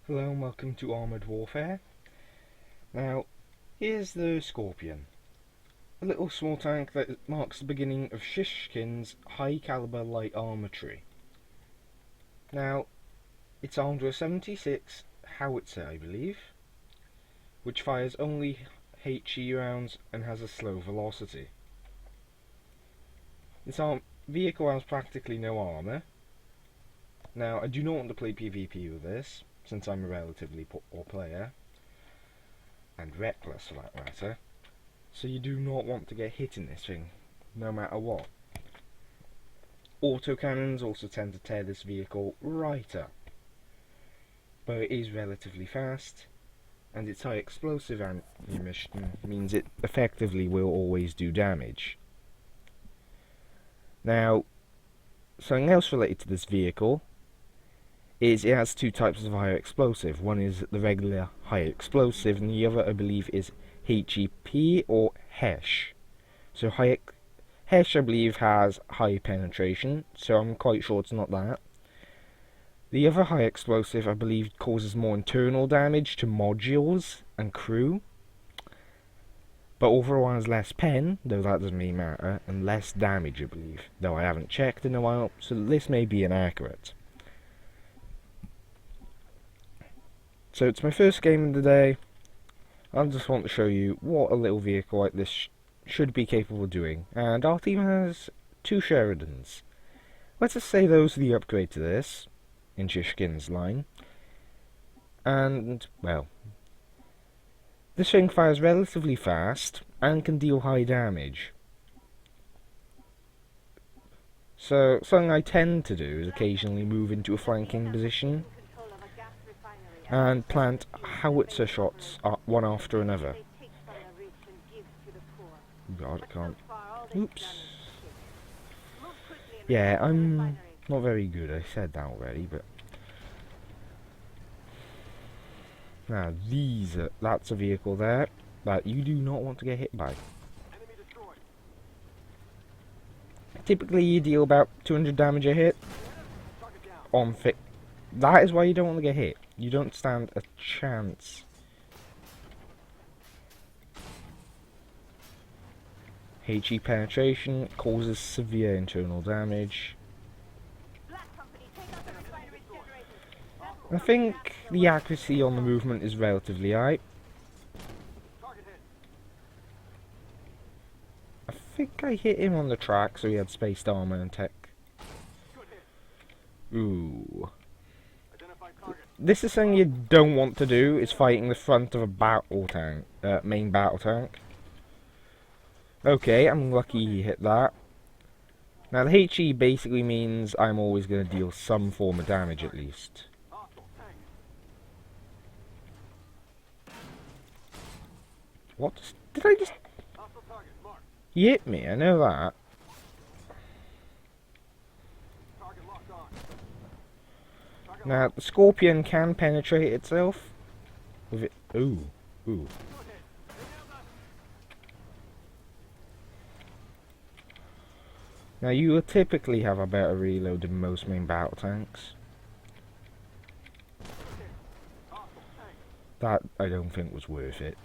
Hello and welcome to Armoured Warfare. Now, here's the Scorpion, a little small tank that marks the beginning of Shishkin's high caliber light armoury. Now, it's armed with a 76 howitzer, I believe, which fires only HE rounds and has a slow velocity. This vehicle has practically no armour. Now, I do not want to play PvP with this, since I'm a relatively poor player, and reckless for that matter, so you do not want to get hit in this thing, no matter what. Autocannons also tend to tear this vehicle right up, but it is relatively fast, and its high explosive ammunition means it effectively will always do damage. Now, something else related to this vehicle is it has two types of high explosive. One is the regular high explosive, and the other, I believe, is HEP or HESH. So HESH, I believe, has high penetration, so I'm quite sure it's not that. The other high explosive, I believe, causes more internal damage to modules and crew, but overall has less pen, though that doesn't really matter, and less damage, I believe, though I haven't checked in a while, so this may be inaccurate. So it's my first game of the day. I just want to show you what a little vehicle like this should be capable of doing. And our team has two Sheridans. Let's just say those are the upgrade to this, in Shishkin's line. And, well, this thing fires relatively fast and can deal high damage. So, something I tend to do is occasionally move into a flanking position and plant howitzer shots one after another. God, I can't. Oops. Yeah, I'm not very good, I said that already, but... Now, that's a vehicle there that you do not want to get hit by. Typically, you deal about 200 damage a hit on fit. That is why you don't want to get hit. You don't stand a chance. HE penetration causes severe internal damage. I think the accuracy on the movement is relatively high. I think I hit him on the track, so he had spaced armor and tech. Ooh. This is something you don't want to do, is fighting the front of a battle tank, main battle tank. Okay, I'm lucky he hit that. Now the HE basically means I'm always going to deal some form of damage at least. What? Did I just... He hit me, I know that. Now, the Scorpion can penetrate itself with it. Ooh. Now, you will typically have a better reload than most main battle tanks. That, I don't think, was worth it.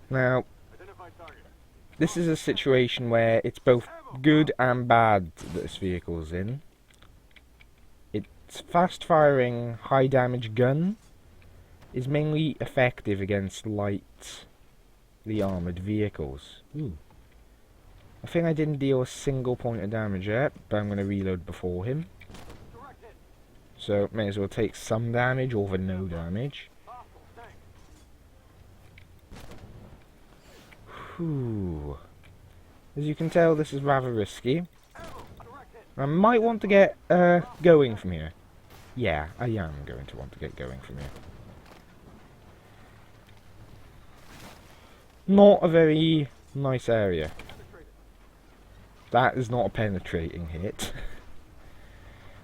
Now, this is a situation where it's both good and bad that this vehicle's in. Its fast-firing, high-damage gun is mainly effective against lightly armoured vehicles. Ooh. I think I didn't deal a single point of damage yet, but I'm going to reload before him. So, may as well take some damage over no damage. Whew. As you can tell, this is rather risky. I might want to get going from here. Yeah, I am going to want to get going from here. Not a very nice area. That is not a penetrating hit.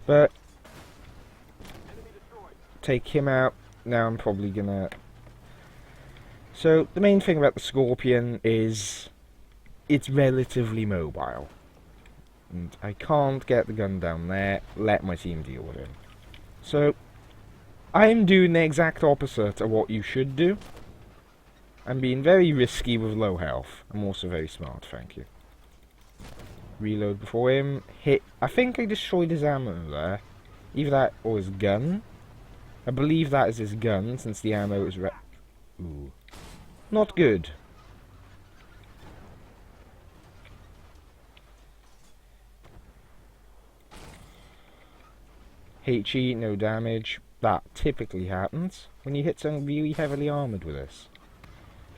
But take him out. Now I'm probably gonna... So, the main thing about the Scorpion is it's relatively mobile. And I can't get the gun down there. Let my team deal with him. So, I'm doing the exact opposite of what you should do. I'm being very risky with low health. I'm also very smart, thank you. Reload before him. Hit. I think I destroyed his ammo there. Either that or his gun. I believe that is his gun, since the ammo is ooh. Not good. HE, no damage. That typically happens when you hit something really heavily armoured with this.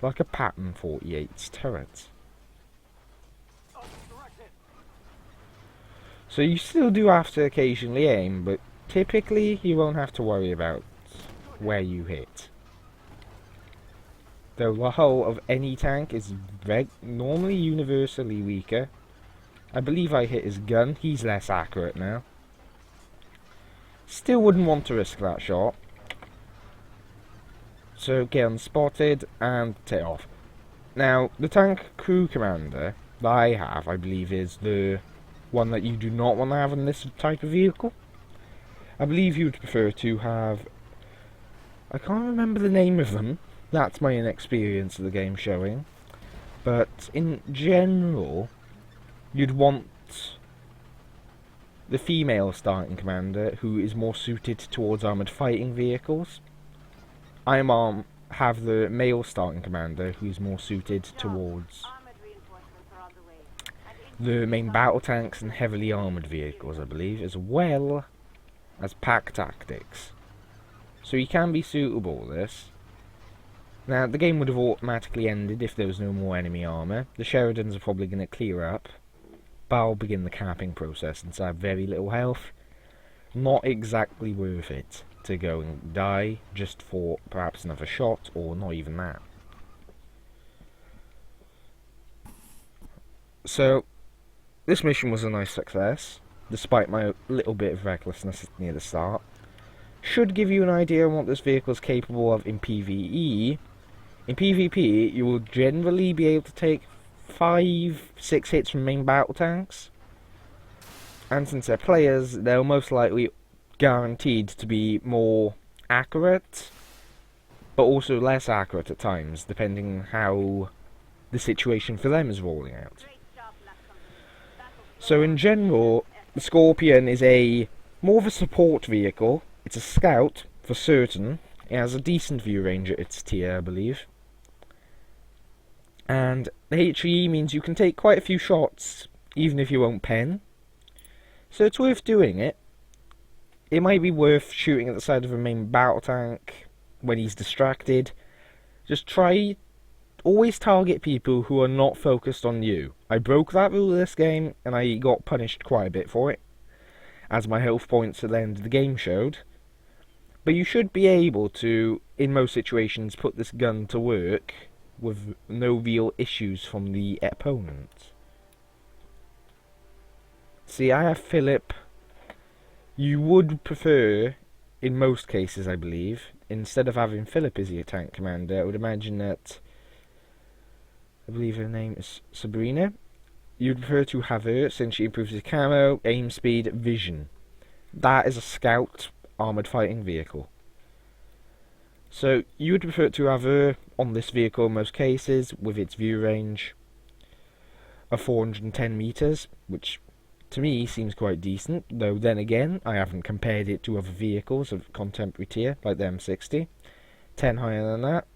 Like a Patton 48's turret. So you still do have to occasionally aim, but typically you won't have to worry about where you hit. Though the hull of any tank is normally universally weaker. I believe I hit his gun. He's less accurate now. Still wouldn't want to risk that shot. So get unspotted and take off. Now, the tank crew commander that I have, I believe, is the one that you do not want to have in this type of vehicle. I believe you would prefer to have... I can't remember the name of them. That's my inexperience of the game showing. But in general, you'd want the female starting commander, who is more suited towards armoured fighting vehicles. I have the male starting commander, who is more suited towards the main battle tanks and heavily armoured vehicles, I believe, as well as pack tactics. So he can be suitable, this. Now, the game would have automatically ended if there was no more enemy armour. The Sheridans are probably going to clear up. But I'll begin the capping process since I have very little health. Not exactly worth it to go and die just for perhaps another shot, or not even that. So, this mission was a nice success, despite my little bit of recklessness near the start. Should give you an idea on what this vehicle is capable of in PvE. In PvP, you will generally be able to take 5-6 hits from main battle tanks. And since they're players, they're most likely guaranteed to be more accurate, but also less accurate at times, depending on how the situation for them is rolling out. So in general, the Scorpion is more of a support vehicle. It's a scout, for certain. It has a decent view range at its tier, I believe. And the HE means you can take quite a few shots, even if you won't pen. So it's worth doing it. It might be worth shooting at the side of a main battle tank when he's distracted. Just always target people who are not focused on you. I broke that rule this game, and I got punished quite a bit for it, as my health points at the end of the game showed. But you should be able to, in most situations, put this gun to work with no real issues from the opponent. See, I have Philip. You would prefer, in most cases I believe, instead of having Philip as your tank commander, I would imagine that, I believe her name is Sabrina. You'd prefer to have her, since she improves your camo, aim speed, vision. That is a scout armoured fighting vehicle. So you would prefer to have her on this vehicle in most cases, with its view range of 410 meters, which to me seems quite decent, though then again I haven't compared it to other vehicles of contemporary tier, like the M60. 10 higher than that.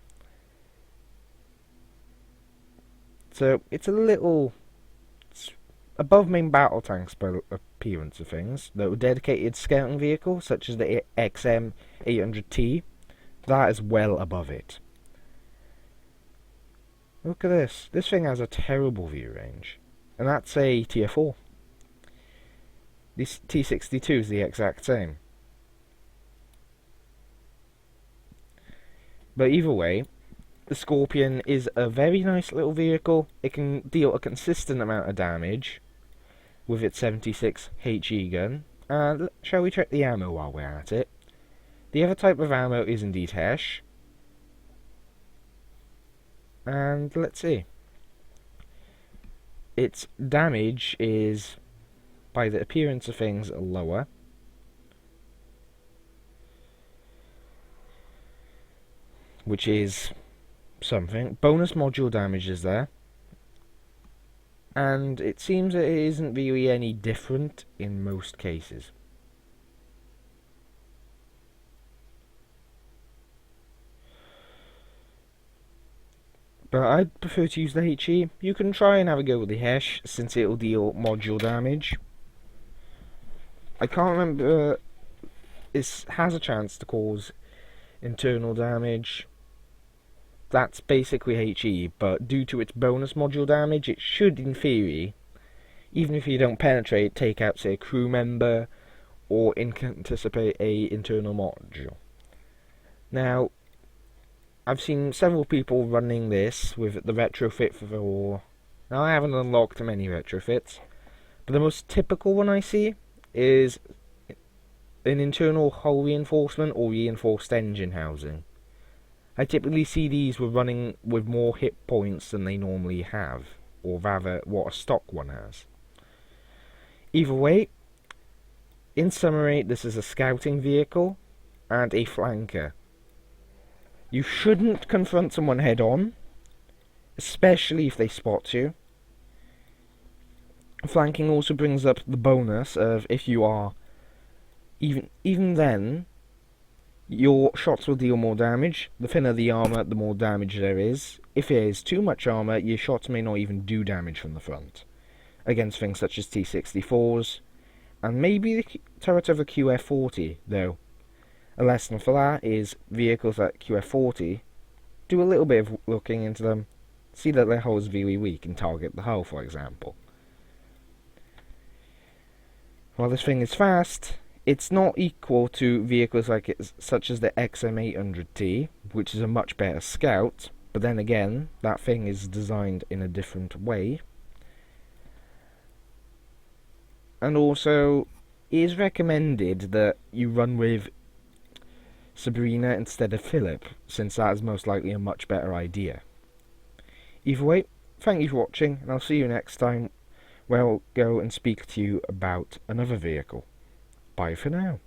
So it's a little above main battle tanks by appearance of things, though a dedicated scouting vehicle, such as the XM 800T, that is well above it. Look at this. This thing has a terrible view range, and that's a tier 4. This T62 is the exact same. But either way, the Scorpion is a very nice little vehicle. It can deal a consistent amount of damage with its 76 HE gun. Shall we check the ammo while we're at it? The other type of ammo is indeed HESH. And let's see. Its damage is by the appearance of things, lower. Which is something. Bonus module damage is there. And it seems that it isn't really any different in most cases. But I'd prefer to use the HE. You can try and have a go with the Hesh, since it'll deal module damage. I can't remember. It has a chance to cause internal damage. That's basically HE, but due to its bonus module damage, it should, in theory, even if you don't penetrate, take out, say, a crew member, or anticipate a internal module. Now, I've seen several people running this with the retrofit for... Now, I haven't unlocked many retrofits, but the most typical one I see is an internal hull reinforcement or reinforced engine housing. I typically see these were running with more hit points than they normally have, or rather what a stock one has. Either way, in summary, this is a scouting vehicle and a flanker. You shouldn't confront someone head on, especially if they spot you. Flanking also brings up the bonus of if you are, even then, your shots will deal more damage. The thinner the armour, the more damage there is. If there is too much armour, your shots may not even do damage from the front, against things such as T-64s, and maybe the turret of a QF-40, though. A lesson for that is vehicles like QF-40, do a little bit of looking into them, see that their hull is really weak and target the hull, for example. While this thing is fast, it's not equal to vehicles like such as the XM800T, which is a much better scout, but then again, that thing is designed in a different way. And also, it is recommended that you run with Sabrina instead of Philip, since that is most likely a much better idea. Either way, thank you for watching, and I'll see you next time, where I'll go and speak to you about another vehicle. Bye for now.